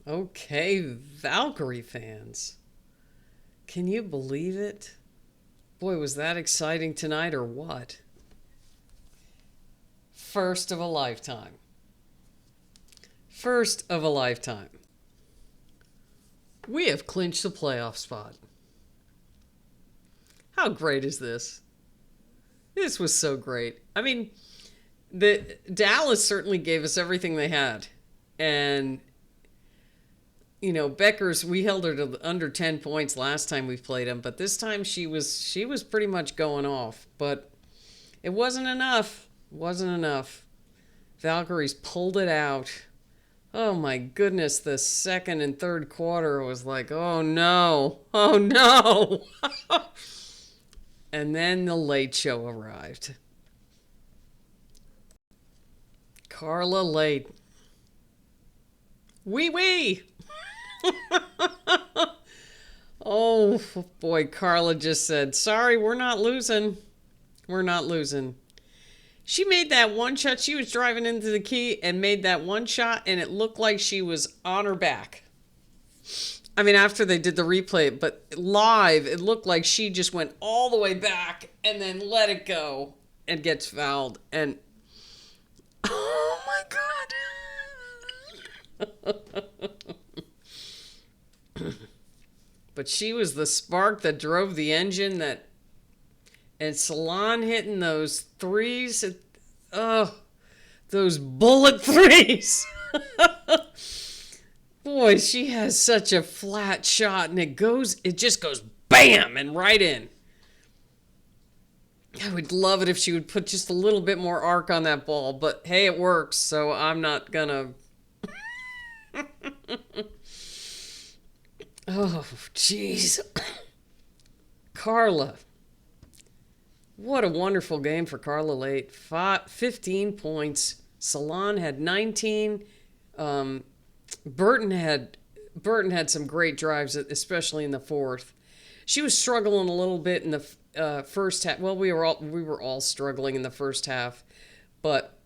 Okay, Valkyrie fans. Can you believe it? Boy, was that exciting tonight or what? First of a lifetime. First of a lifetime. We have clinched the playoff spot. How great is this? This was so great. I mean, the Dallas certainly gave us everything they had. And Beuckers, we held her to under 10 points last time we played them, but this time she was pretty much going off, but it wasn't enough. Wasn't enough. Valkyries pulled it out. Oh my goodness, the second and third quarter was like, oh no. Oh no. And then the late show arrived. Carla Leite. Wee wee. Oh boy, Carla just said, sorry, we're not losing. We're not losing. She made that one shot. She was driving into the key and made that one shot, and it looked like she was on her back. I mean, after they did the replay, but live, it looked like she just went all the way back and then let it go and gets fouled. And oh my God. But she was the spark that drove the engine and Salaun hitting those threes. Oh, those bullet threes. Boy, she has such a flat shot, and it just goes bam and right in. I would love it if she would put just a little bit more arc on that ball, but hey, it works, so I'm not gonna. Oh, jeez. Carla. What a wonderful game for Carla Leite. 15 points. Salaun had 19. Burton had some great drives, especially in the fourth. She was struggling a little bit in the first half. Well, we were all struggling in the first half, but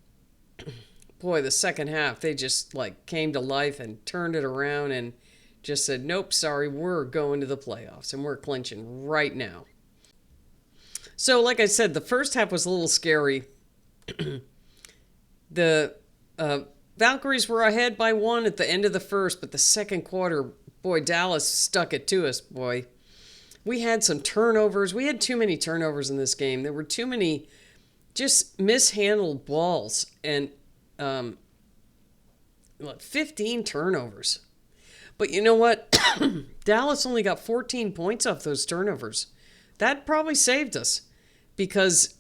boy, the second half they just like came to life and turned it around and just said, "Nope, sorry, we're going to the playoffs and we're clinching right now." So, like I said, the first half was a little scary. The Valkyries were ahead by one at the end of the first, but the second quarter, boy, Dallas stuck it to us, boy. We had some turnovers. We had too many turnovers in this game. There were too many just mishandled balls, and 15 turnovers. But you know what? Dallas only got 14 points off those turnovers. That probably saved us because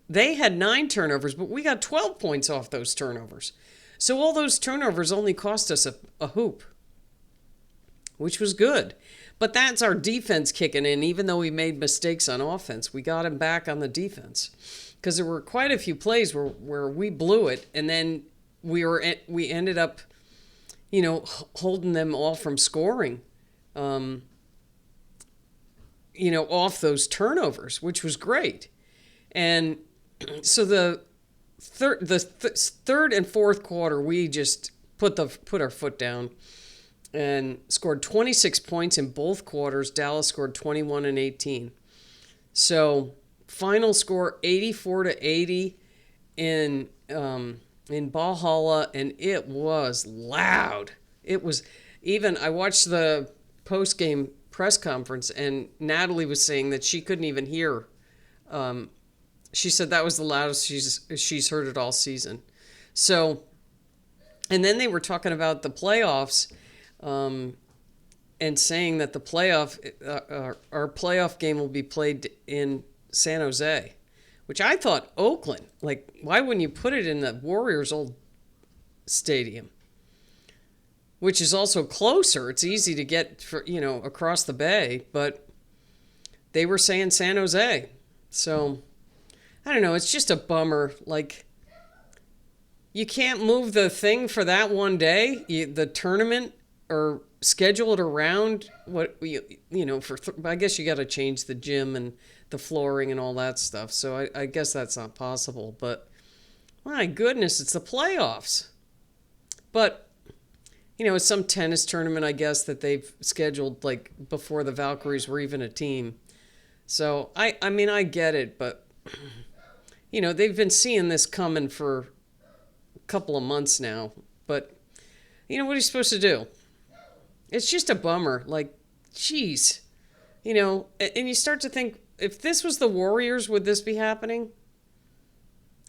they had 9 turnovers, but we got 12 points off those turnovers. So all those turnovers only cost us a hoop, which was good. But that's our defense kicking in. Even though we made mistakes on offense, we got him back on the defense because there were quite a few plays where we blew it, and then we ended up, holding them all from scoring. Off those turnovers, which was great. And so the third and fourth quarter, we just put our foot down and scored 26 points in both quarters. Dallas scored 21 and 18. So final score 84-80 in Valhalla, and it was loud. It was even. I watched the post game press conference, and Natalie was saying that she couldn't even hear. She said that was the loudest she's heard it all season. So, and then they were talking about the playoffs, and saying that the our playoff game will be played in San Jose, which I thought Oakland. Like, why wouldn't you put it in the Warriors' old stadium? Which is also closer. It's easy to get across the bay, but they were saying San Jose. So, I don't know. It's just a bummer. Like, you can't move the thing for that one day, the tournament, or schedule it around what, I guess you got to change the gym and the flooring and all that stuff. So I guess that's not possible. But, my goodness, it's the playoffs. But It's some tennis tournament, I guess, that they've scheduled like before the Valkyries were even a team. So I mean, I get it, but they've been seeing this coming for a couple of months now. But what are you supposed to do? It's just a bummer. Like, geez, and you start to think, if this was the Warriors, would this be happening?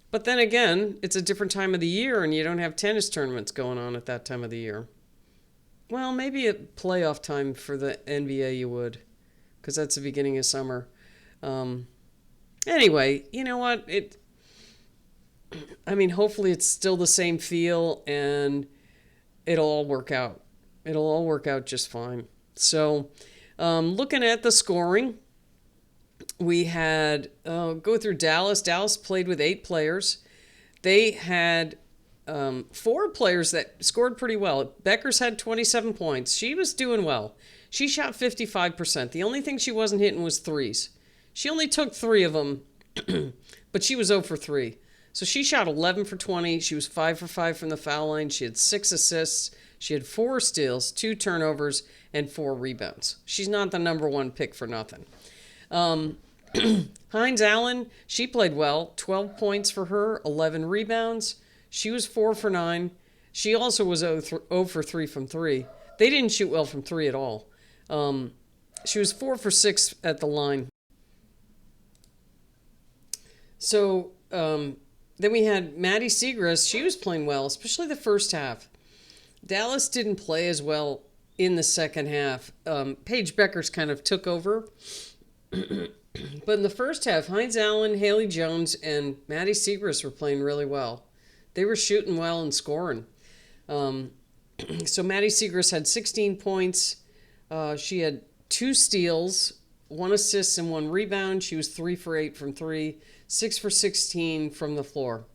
But then again, it's a different time of the year, and you don't have tennis tournaments going on at that time of the year. Well, maybe at playoff time for the NBA you would, because that's the beginning of summer. Anyway, you know what? Hopefully it's still the same feel, and it'll all work out. It'll all work out just fine. So, looking at the scoring, we had go through Dallas. Dallas played with 8 players. They had 4 players that scored pretty well. Beuckers had 27 points. She was doing well. She shot 55%. The only thing she wasn't hitting was threes. She only took 3 of them, but she was 0 for 3. So she shot 11 for 20. She was 5 for 5 from the foul line. She had 6 assists. She had 4 steals, 2 turnovers, and 4 rebounds. She's not the number 1 pick for nothing. Hines Allen, she played well. 12 points for her, 11 rebounds. She was 4 for 9. She also was 0 for 3 from 3. They didn't shoot well from 3 at all. She was 4 for 6 at the line. So then we had Maddie Siegrist. She was playing well, especially the first half. Dallas didn't play as well in the second half. Paige Beuckers kind of took over. But in the first half, Hines Allen, Haley Jones, and Maddie Siegrist were playing really well. They were shooting well and scoring. So Maddie Siegrist had 16 points. She had 2 steals, 1 assist, and 1 rebound. She was 3 for 8 from 3, 6 for 16 from the floor.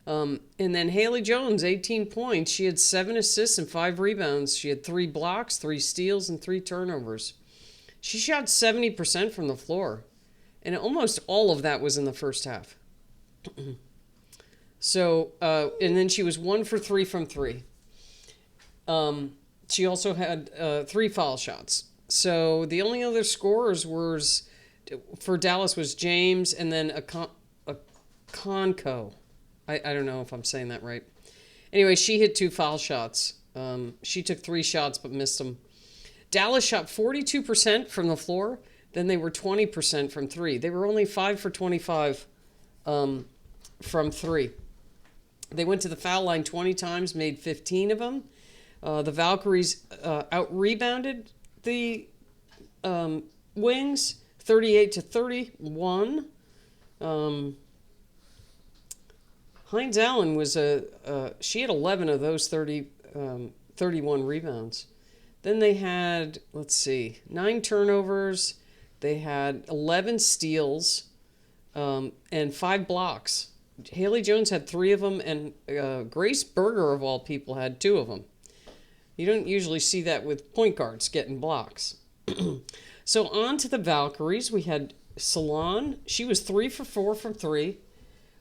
And then Haley Jones, 18 points. She had 7 assists and 5 rebounds. She had 3 blocks, 3 steals, and 3 turnovers. She shot 70% from the floor. And almost all of that was in the first half. So, and then she was 1 for 3 from 3. She also had 3 foul shots. So the only other scorers for Dallas was James and then a Conco. I don't know if I'm saying that right. Anyway, she hit 2 foul shots. She took 3 shots but missed them. Dallas shot 42% from the floor. Then they were 20% from 3. They were only 5 for 25 from 3. They went to the foul line 20 times, made 15 of them. The Valkyries out-rebounded the Wings 38-31. Hines Allen was she had 11 of those 31 rebounds. Then they had, 9 turnovers. They had 11 steals and 5 blocks. Haley Jones had 3 of them, and Grace Berger, of all people, had 2 of them. You don't usually see that with point guards getting blocks. So on to the Valkyries. We had Salaun. She was 3 for 4 from 3,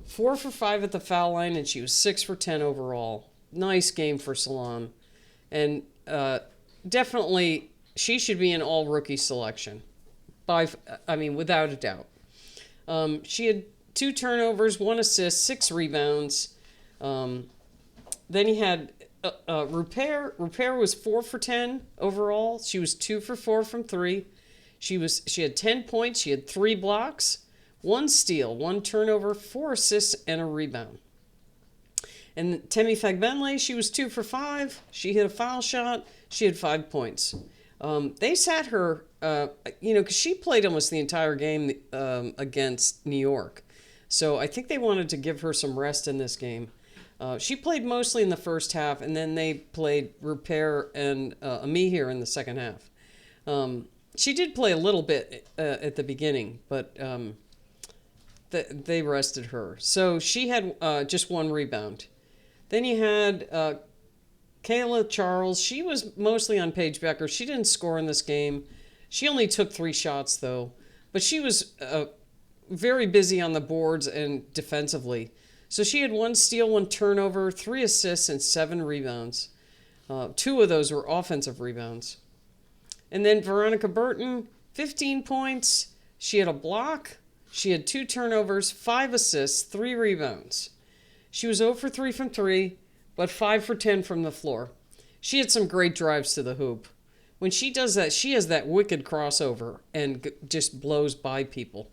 4 for 5 at the foul line, and she was 6 for 10 overall. Nice game for Salaun. And definitely, she should be an all-rookie selection. Without a doubt. She had 2 turnovers, 1 assist, 6 rebounds. Then he had Rupert. Rupert was 4 for 10 overall. She was 2 for 4 from 3. She had 10 points. She had 3 blocks, 1 steal, 1 turnover, 4 assists, and a rebound. And Temi Fagbenle, she was 2 for 5. She hit a foul shot. She had 5 points. They sat her, because she played almost the entire game against New York. So I think they wanted to give her some rest in this game. She played mostly in the first half, and then they played Rupert and Amihir in the second half. She did play a little bit at the beginning, but they rested her. So she had just 1 rebound. Then you had Kayla Charles. She was mostly on Paige Beuckers. She didn't score in this game. She only took 3 shots, though. But she was very busy on the boards and defensively. So she had 1 steal, 1 turnover, 3 assists, and 7 rebounds. 2 of those were offensive rebounds. And then Veronica Burton, 15 points. She had a block. She had 2 turnovers, 5 assists, 3 rebounds. She was 0 for 3 from 3, but 5 for 10 from the floor. She had some great drives to the hoop. When she does that, she has that wicked crossover and just blows by people.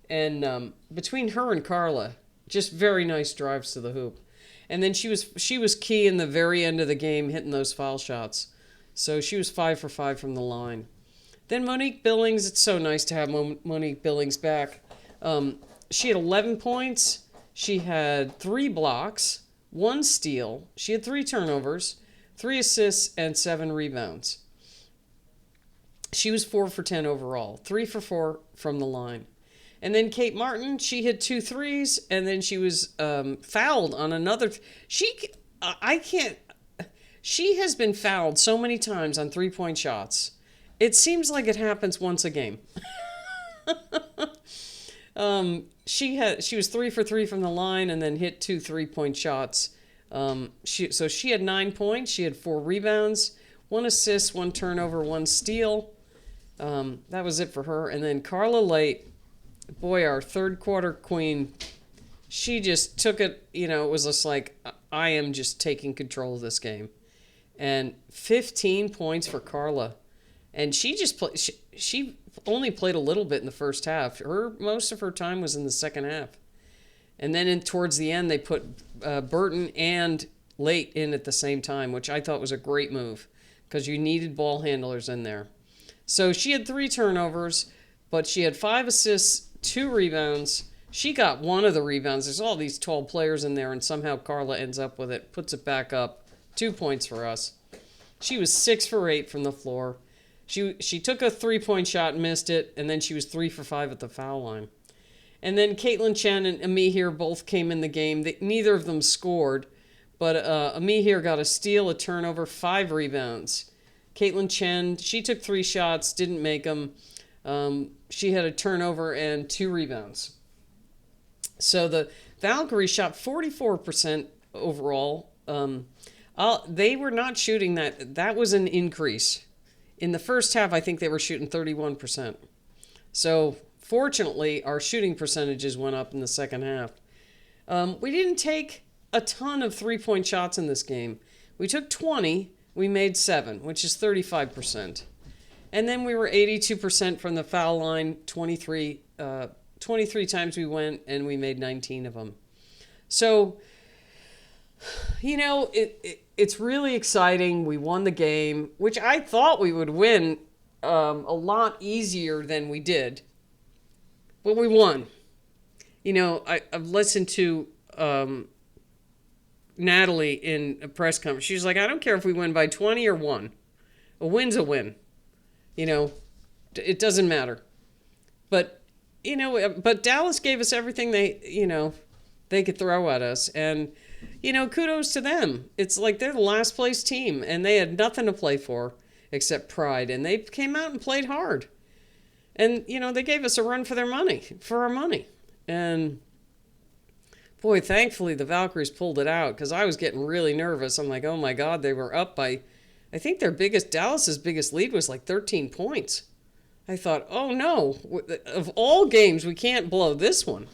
And between her and Carla, just very nice drives to the hoop. And then she was key in the very end of the game, hitting those foul shots. So she was 5 for 5 from the line. Then Monique Billings, it's so nice to have Monique Billings back. She had 11 points. She had 3 blocks, 1 steal. She had 3 turnovers, 3 assists, and 7 rebounds. She was 4 for 10 overall, 3 for 4 from the line. And then Kate Martin, she hit 2 threes, and then she was fouled on another. She has been fouled so many times on 3-point shots. It seems like it happens once a game. She was 3 for 3 from the line, and then hit 2 3-point shots. So she had 9 points. She had 4 rebounds, 1 assist, 1 turnover, 1 steal. That was it for her. And then Carla Leite, boy, our third quarter queen, she just took it, it was just like, I am just taking control of this game. And 15 points for Carla. And she just she only played a little bit in the first half. Most of her time was in the second half. And then towards the end, they put Burton and Leite in at the same time, which I thought was a great move because you needed ball handlers in there. So she had 3 turnovers, but she had 5 assists, 2 rebounds. She got 1 of the rebounds. There's all these 12 players in there, and somehow Carla ends up with it, puts it back up. 2 points for us. She was 6 for 8 from the floor. She took a 3-point shot and missed it, and then she was 3 for 5 at the foul line. And then Caitlin Chen and Amihir both came in the game. Neither of them scored, but Amihir got a steal, a turnover, 5 rebounds. Caitlin Chen, she took 3 shots, didn't make them. She had a turnover and 2 rebounds. So the Valkyries shot 44% overall. They were not shooting that. That was an increase. In the first half, I think they were shooting 31%. So fortunately, our shooting percentages went up in the second half. We didn't take a ton of 3-point shots in this game. We took 20. We made 7, which is 35%. And then we were 82% from the foul line, 23 times we went, and we made 19 of them. So, it's really exciting. We won the game, which I thought we would win a lot easier than we did. But we won. I've listened to Natalie in a press conference. She was like, I don't care if we win by 20 or 1. A win's a win. It doesn't matter. But Dallas gave us everything they could throw at us. And, kudos to them. It's like they're the last place team, and they had nothing to play for except pride. And they came out and played hard. And, they gave us a run for our money. And, boy, thankfully the Valkyries pulled it out because I was getting really nervous. I'm like, oh, my God, they were up by, I think Dallas's biggest lead was like 13 points. I thought, oh, no, of all games, we can't blow this one.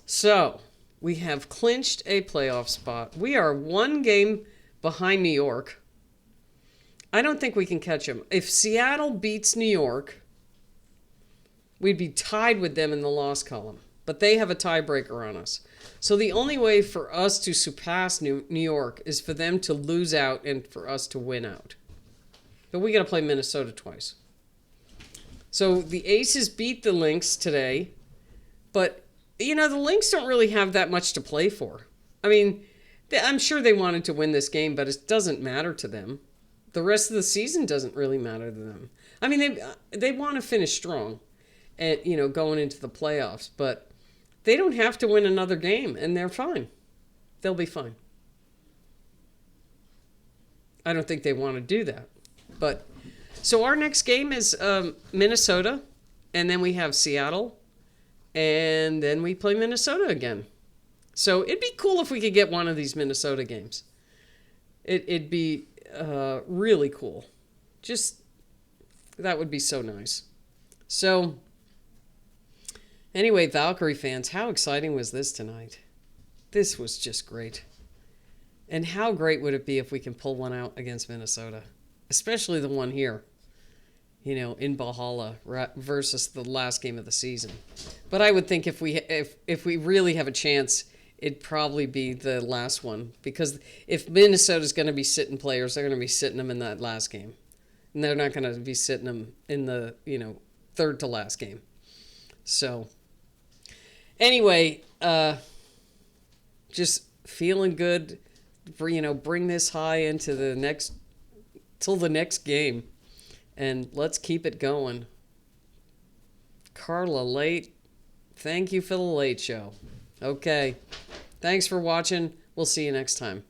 So we have clinched a playoff spot. We are 1 game behind New York. I don't think we can catch them. If Seattle beats New York, we'd be tied with them in the loss column. But they have a tiebreaker on us. So the only way for us to surpass New York is for them to lose out and for us to win out. But we got to play Minnesota twice. So the Aces beat the Lynx today. But, the Lynx don't really have that much to play for. I mean, I'm sure they wanted to win this game, but it doesn't matter to them. The rest of the season doesn't really matter to them. I mean, they want to finish strong and, going into the playoffs. But they don't have to win another game, and they're fine. They'll be fine. I don't think they want to do that. But so our next game is Minnesota, and then we have Seattle, and then we play Minnesota again. So it'd be cool if we could get one of these Minnesota games. It'd be really cool. Just that would be so nice. So anyway, Valkyrie fans, how exciting was this tonight? This was just great. And how great would it be if we can pull one out against Minnesota, especially the one here, in Valhalla versus the last game of the season. But I would think if we really have a chance, it'd probably be the last one, because if Minnesota's going to be sitting players, they're going to be sitting them in that last game, and they're not going to be sitting them in the third to last game. So anyway, just feeling good. Bring this high into till the next game, and let's keep it going. Carla, Leite, thank you for the Late Show. Okay, thanks for watching. We'll see you next time.